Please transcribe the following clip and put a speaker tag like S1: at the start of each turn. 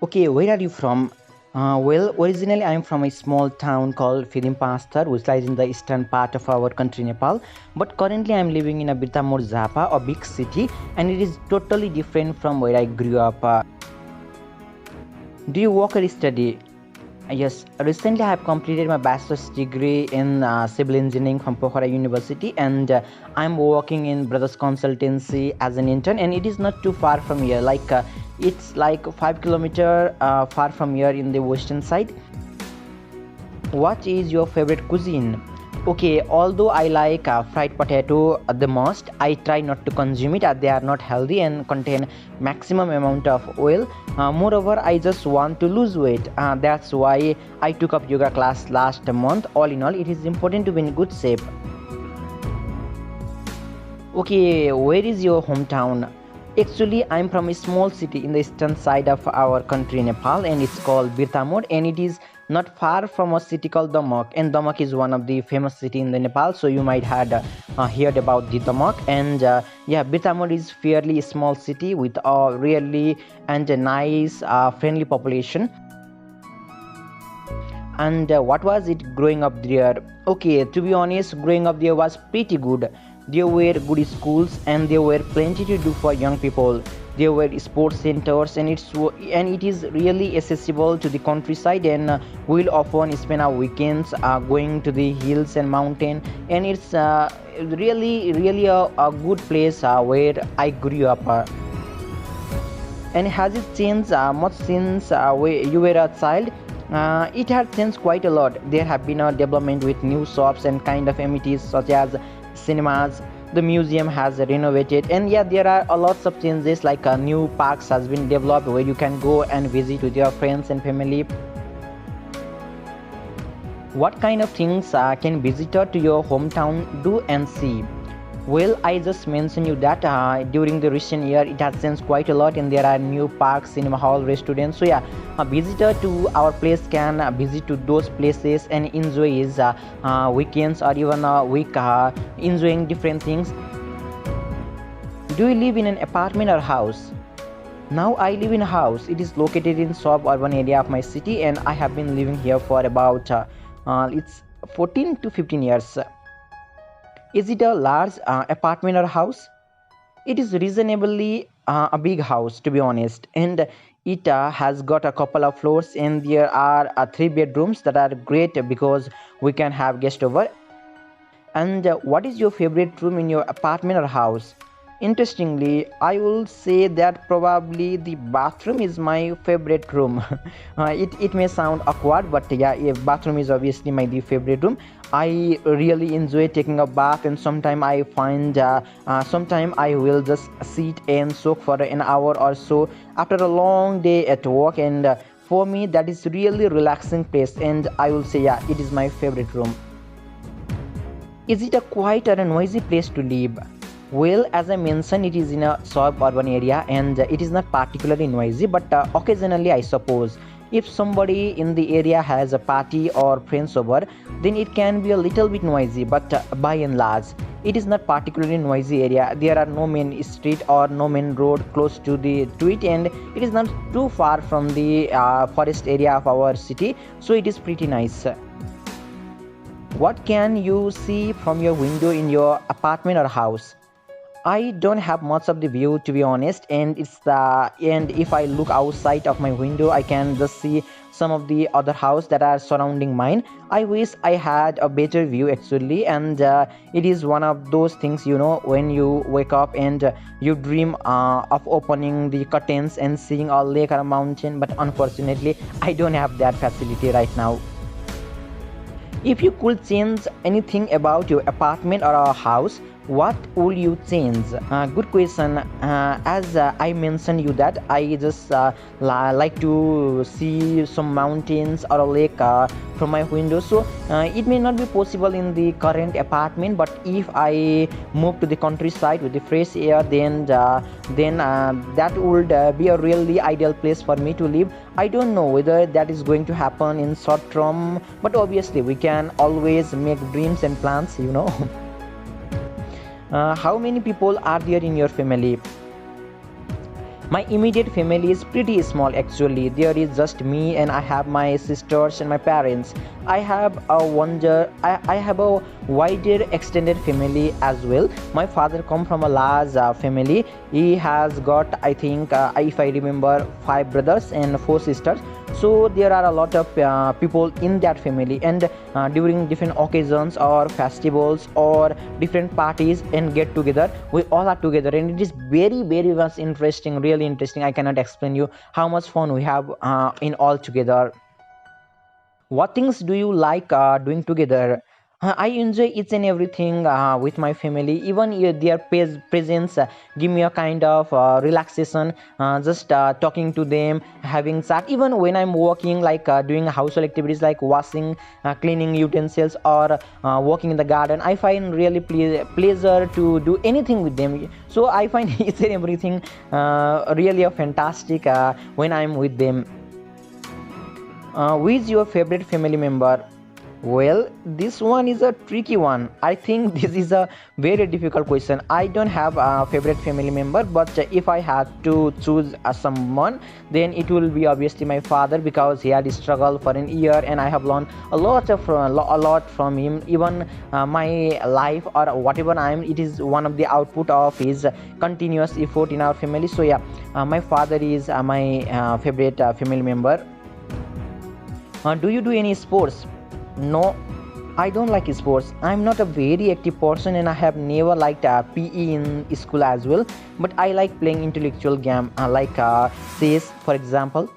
S1: Okay, where are you from? Well, originally I am from a small town called Phidim, which lies in the eastern part of our country, Nepal. But currently I am living in a Birtamode, Jhapa, a big city, and it is totally different from where I grew up. Do you work or study? Yes, recently I have completed my bachelor's degree in civil engineering from Pokhara University, and I'm working in Brothers Consultancy as an intern, and it is not too far from here. It's like 5 kilometer far from here in the western side. What is your favorite cuisine? Okay, although I like fried potato the most, I try not to consume it as they are not healthy and contain maximum amount of oil. Moreover, I just want to lose weight. That's why I took up yoga class last month. All in all, it is important to be in good shape. Okay, where is your hometown? Actually, I'm from a small city in the eastern side of our country, Nepal, and it's called Birtamode, and it is not far from a city called Damak. And Damak is one of the famous city in the Nepal, so you might had heard about the Damak. And yeah, Birtamode is fairly small city with a really and a nice, friendly population. And what was it growing up there? Okay, to be honest, growing up there was pretty good. There were good schools and there were plenty to do for young people. There were sports centers, and it is really accessible to the countryside, and we'll often spend our weekends going to the hills and mountain, and it's really a good place where I grew up. And has it changed much since you were a child? It has changed quite a lot. There have been a development with new shops and kind of amenities such as cinemas. The museum has renovated, and yeah, there are a lots of changes like new parks has been developed where you can go and visit with your friends and family. What kind of things can visitor to your hometown do and see? Well, I just mentioned you that during the recent year it has changed quite a lot, and there are new parks, cinema hall, restaurants. So yeah, a visitor to our place can visit to those places and enjoy his weekends or even a week enjoying different things. Do you live in an apartment or house? Now I live in a house. It is located in suburban area of my city, and I have been living here for about it's 14 to 15 years. Is it a large apartment or house? It is reasonably a big house, to be honest, and it has got a couple of floors, and there are three bedrooms that are great because we can have guests over. And what is your favorite room in your apartment or house? Interestingly, I will say that probably the bathroom is my favorite room. It may sound awkward, but yeah, bathroom is obviously my the favorite room. I really enjoy taking a bath, and sometimes I find sometime I will just sit and soak for an hour or so after a long day at work, and for me that is really relaxing place, and I will say yeah, it is my favorite room. Is it a quiet or a noisy place to live? Well, as I mentioned, it is in a suburban area, and it is not particularly noisy, but occasionally, I suppose, if somebody in the area has a party or friends over, then it can be a little bit noisy, but by and large, it is not particularly noisy area. There are no main street or no main road close to it, and it is not too far from the forest area of our city, so it is pretty nice. What can you see from your window in your apartment or house? I don't have much of the view, to be honest, and if I look outside of my window, I can just see some of the other house that are surrounding mine. I wish I had a better view actually, and it is one of those things, when you wake up and you dream of opening the curtains and seeing a lake or a mountain, but unfortunately I don't have that facility right now. If you could change anything about your apartment or a house, what would you change? Good question. As I mentioned you that I just like to see some mountains or a lake from my window. So it may not be possible in the current apartment, but if I move to the countryside with the fresh air, then that would be a really ideal place for me to live. I don't know whether that is going to happen in short term, but obviously we can always make dreams and plans. How many people are there in your family? My immediate family is pretty small actually. There is just me and I have my sisters and my parents. I have a wider extended family as well. My father come from a large family. He has got, I think, if I remember, 5 brothers and 4 sisters. So there are a lot of people in that family, and during different occasions or festivals or different parties and get together, we all are together, and it is very much interesting, really interesting. I cannot explain you how much fun we have in all together. What things do you like doing together? I enjoy each and everything with my family. Even their presence give me a kind of relaxation. Just talking to them, having chat. Even when I'm working, like doing household activities like washing, cleaning utensils, or walking in the garden, I find really pleasure to do anything with them. So I find each and everything really a fantastic when I'm with them. Who is your favorite family member? Well, this one is a tricky one. I think this is a very difficult question. I don't have a favorite family member, but if I had to choose someone, then it will be obviously my father, because he had struggled for an year and I have learned a lot from him. Even my life or whatever I am, it is one of the output of his continuous effort in our family. So yeah, my father is my favorite family member. Do you do any sports? No, I don't like sports. I'm not a very active person and I have never liked PE in school as well. But I like playing intellectual game like chess, for example.